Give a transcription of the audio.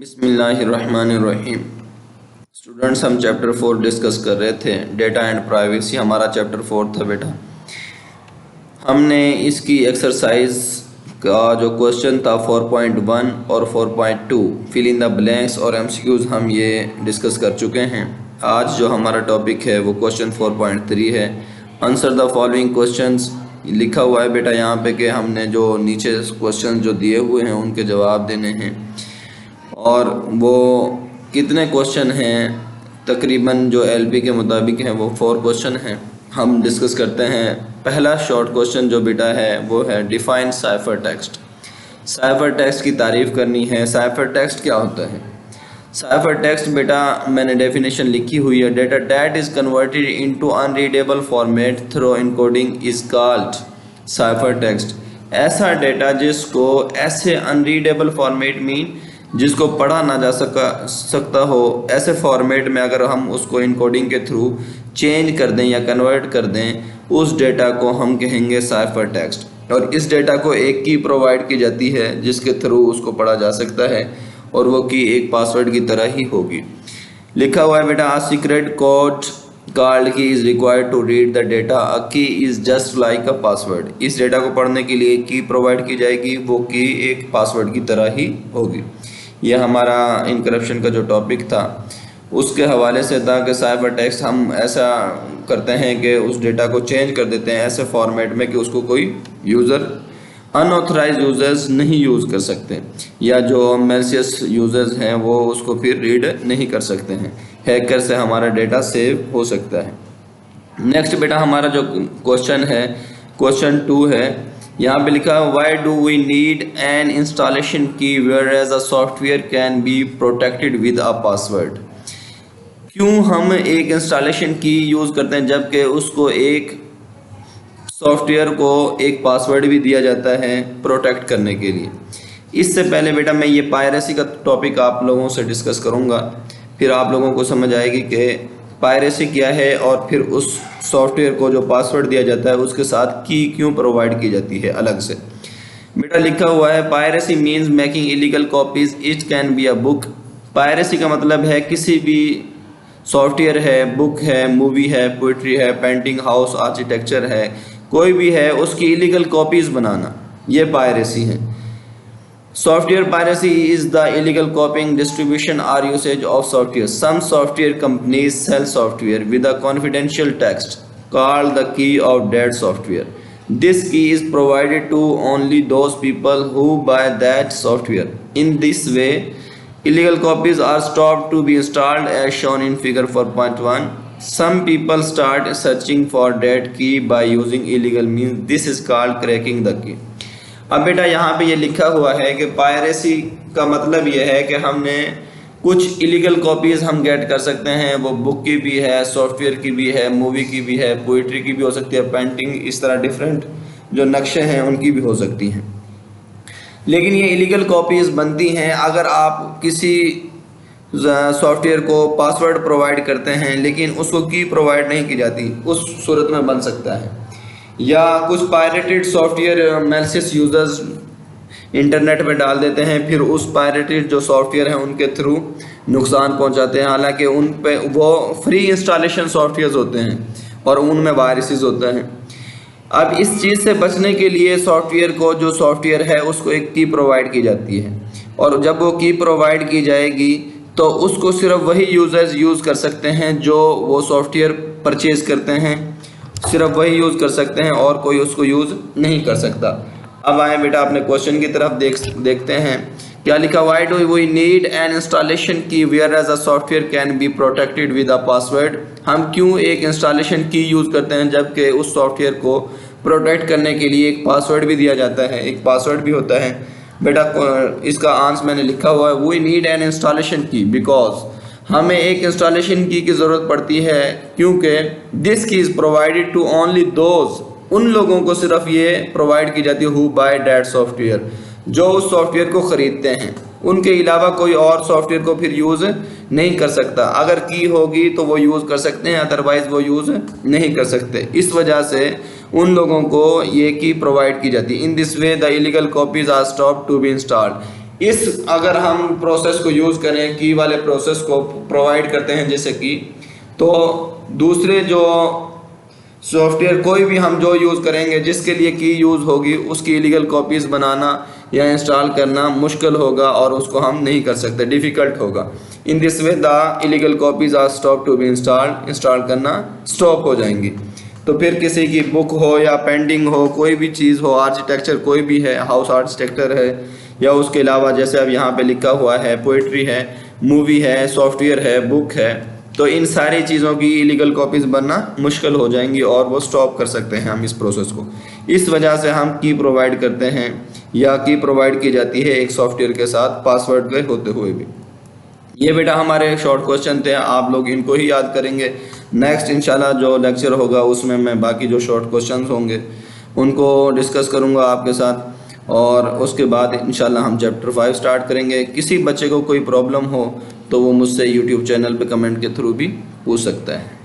बिस्मिल्लाहिर्रहमानिर्रहीम। स्टूडेंट्स, हम chapter 4 discuss कर रहे थे, डेटा एंड प्राइवेसी। हमारा चैप्टर 4 था बेटा। हमने इसकी एक्सरसाइज का जो क्वेश्चन था 4.1 और 4.2 फिल इन द ब्लैंक्स और एमसीक्यूज हम ये डिस्कस कर चुके हैं। आज जो हमारा टॉपिक है वो क्वेश्चन 4.3 है। Answer the following questions. लिखा हुआ है बेटा यहाँ पे कि हमने जो नीचे क्वेश्चन जो दिए हुए हैं उनके जवाब देने हैं, और वो कितने क्वेश्चन हैं तकरीबन जो एलपी के मुताबिक हैं वो 4 क्वेश्चन हैं। हम डिस्कस करते हैं। पहला शॉर्ट क्वेश्चन जो बेटा है वो है define cipher text. Cipher text की तारीफ़ करनी है। साइफर टेक्स्ट क्या होता है? साइफर टेक्स्ट बेटा मैंने डेफिनेशन लिखी हुई है। Data that is converted into unreadable format through encoding is called cipher text. ऐसा डेटा जिसको ऐसे अनरीडेबल फॉर्मेट मीन जिसको पढ़ा ना जा सकता हो, ऐसे फॉर्मेट में अगर हम उसको इनकोडिंग के थ्रू चेंज कर दें या कन्वर्ट कर दें, उस डेटा को हम कहेंगे साइफर टेक्स्ट। और इस डेटा को एक की प्रोवाइड की जाती है जिसके थ्रू उसको पढ़ा जा सकता है, और वो की एक पासवर्ड की तरह ही होगी। लिखा हुआ है बेटा a secret code called key is required to read the data. A key is just like a password. इस डेटा को पढ़ने के लिए एक की प्रोवाइड की जाएगी, वो की एक पासवर्ड की तरह ही होगी। यह हमारा इनक्रप्शन का जो टॉपिक था उसके हवाले से था कि साइफर टेक्स्ट हम ऐसा करते हैं कि उस डेटा को चेंज कर देते हैं ऐसे फॉर्मेट में कि उसको कोई यूज़र अनऑथराइज यूज़र्स नहीं यूज़ कर सकते, या जो मैलिशियस यूज़र्स हैं वो उसको फिर रीड नहीं कर सकते हैं। हैकर से हमारा डेटा सेव हो सकता है। नेक्स्ट बेटा हमारा जो क्वेश्चन है क्वेश्चन 2 है। यहाँ पे लिखा है why do we need an installation key whereas a software can be protected with a password. क्यों हम एक इंस्टॉलेशन की यूज़ करते हैं जबकि उसको एक सॉफ्टवेयर को एक पासवर्ड भी दिया जाता है प्रोटेक्ट करने के लिए। इससे पहले बेटा मैं ये पायरेसी का टॉपिक आप लोगों से डिस्कस करूँगा, फिर आप लोगों को समझ आएगी कि पायरेसी क्या है और फिर उस सॉफ्टवेयर को जो पासवर्ड दिया जाता है उसके साथ की क्यों प्रोवाइड की जाती है अलग से। बेटा लिखा हुआ है piracy means making illegal copies. It can be a book. Piracy का मतलब है किसी भी सॉफ्टवेयर है, बुक है, मूवी है, पोइट्री है, पेंटिंग हाउस, आर्किटेक्चर है, कोई भी है, उसकी इलीगल कॉपीज़ बनाना, ये पायरेसी है। Software piracy is the illegal copying, distribution or usage of software. Some software companies sell software with a confidential text called the key of that software. This key is provided to only those people who buy that software. In this way, illegal copies are stopped to be installed as shown in figure 4.1. Some people start searching for that key by using illegal means. This is called cracking the key. अब बेटा यहाँ पे ये लिखा हुआ है कि piracy का मतलब ये है कि हमने कुछ इलीगल कॉपीज़ हम गेट कर सकते हैं। वो बुक की भी है, सॉफ्टवेयर की भी है, मूवी की भी है, पोइट्री की भी हो सकती है, पेंटिंग, इस तरह डिफरेंट जो नक्शे हैं उनकी भी हो सकती हैं। लेकिन ये इलीगल कॉपीज़ बनती हैं अगर आप किसी सॉफ्टवेयर को पासवर्ड प्रोवाइड करते हैं लेकिन उसको की प्रोवाइड नहीं की जाती, उस सूरत में बन सकता है। या कुछ pirated software malicious users internet पे डाल देते हैं, फिर उस पायरेटेड जो सॉफ्टवेयर हैं उनके थ्रू नुकसान पहुंचाते हैं, हालांकि उन पे वो फ्री इंस्टॉलेशन सॉफ्टवेयर्स होते हैं और उनमें वायरसेस होते हैं। अब इस चीज़ से बचने के लिए सॉफ्टवेयर को, जो सॉफ्टवेयर है उसको एक की प्रोवाइड की जाती है, और जब वो की प्रोवाइड की जाएगी तो उसको सिर्फ वही यूज़र्स यूज़ कर सकते हैं जो वो सॉफ्टवेयर परचेज़ करते हैं, सिर्फ वही यूज़ कर सकते हैं और कोई उसको यूज़ नहीं कर सकता। अब आए बेटा अपने क्वेश्चन की तरफ देखते हैं क्या लिखा। Why do we need an installation key whereas a software can be protected with a password. हम क्यों एक इंस्टॉलेशन की यूज़ करते हैं जबकि उस सॉफ्टवेयर को प्रोटेक्ट करने के लिए एक पासवर्ड भी दिया जाता है, एक पासवर्ड भी होता है। बेटा इसका आंसर मैंने लिखा हुआ है वी नीड एन इंस्टॉलेशन की बिकॉज हमें एक इंस्टॉलेशन की ज़रूरत पड़ती है क्योंकि this key is provided to only those, उन लोगों को सिर्फ ये प्रोवाइड की जाती है हु बाय दैट सॉफ्टवेयर, जो उस सॉफ्टवेयर को ख़रीदते हैं। उनके अलावा कोई और सॉफ्टवेयर को फिर यूज़ नहीं कर सकता। अगर की होगी तो वो यूज़ कर सकते हैं, अदरवाइज़ वो यूज़ नहीं कर सकते। इस वजह से उन लोगों को ये की प्रोवाइड की जाती है। In this way the illegal copies are stop to be installed. इस अगर हम प्रोसेस को यूज़ करें, की वाले प्रोसेस को प्रोवाइड करते हैं जैसे कि, तो दूसरे जो सॉफ्टवेयर कोई भी हम जो यूज़ करेंगे जिसके लिए की यूज़ होगी उसकी इलीगल कॉपीज़ बनाना या इंस्टॉल करना मुश्किल होगा और उसको हम नहीं कर सकते, डिफ़िकल्ट होगा। In this way the illegal copies are stop to be install करना स्टॉप हो जाएंगी। तो फिर किसी की बुक हो या पेंडिंग हो, कोई भी चीज़ हो, आर्किटेक्चर कोई भी है, हाउस आर्किटेक्चर है, या उसके अलावा जैसे अब यहाँ पे लिखा हुआ है पोइट्री है, मूवी है, सॉफ्टवेयर है, बुक है, तो इन सारी चीज़ों की इलीगल कॉपीज़ बनना मुश्किल हो जाएंगी और वो स्टॉप कर सकते हैं हम इस प्रोसेस को। इस वजह से हम की प्रोवाइड करते हैं या की प्रोवाइड की जाती है एक सॉफ्टवेयर के साथ पासवर्ड के होते हुए भी। ये बेटा हमारे शॉर्ट क्वेश्चन थे, आप लोग इनको ही याद करेंगे। नेक्स्ट इंशाल्लाह जो लेक्चर होगा उसमें मैं बाकी जो शॉर्ट क्वेश्चंस होंगे उनको डिस्कस करूंगा आपके साथ, और उसके बाद इंशाल्लाह हम चैप्टर 5 स्टार्ट करेंगे। किसी बच्चे को कोई प्रॉब्लम हो तो वो मुझसे यूट्यूब चैनल पे कमेंट के थ्रू भी पूछ सकता है।